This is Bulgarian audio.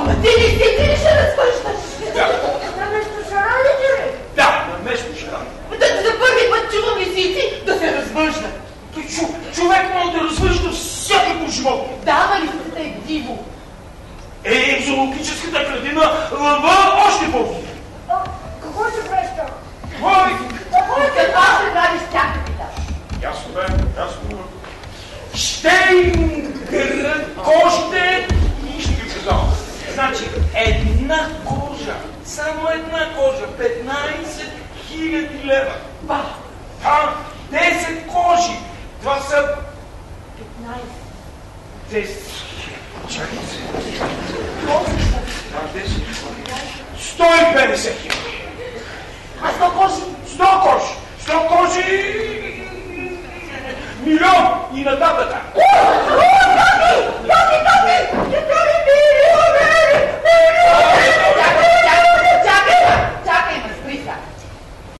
Ама ти ли ще развъждаш? Да. На место шара ли ти? Да, на место шара. За първи път чувам висици да се развъжда. Човек може да развъжда всякакво животно. Да, ама лисицата е диво. Зоологическата градина лъва още по-диво. Какво ще правиш там? Какво ще правиш с тях, капитан? Ясно бе, ясно. Ще им кожите и ще ги продавам. Значи, една кожа, само една кожа, 15 000 лева. Ба! 10 кожи, това са 15. 10. Чакай се. 150 хиляди. А 100 кожи? 100 кожи. 100 кожи. Милион и нататък.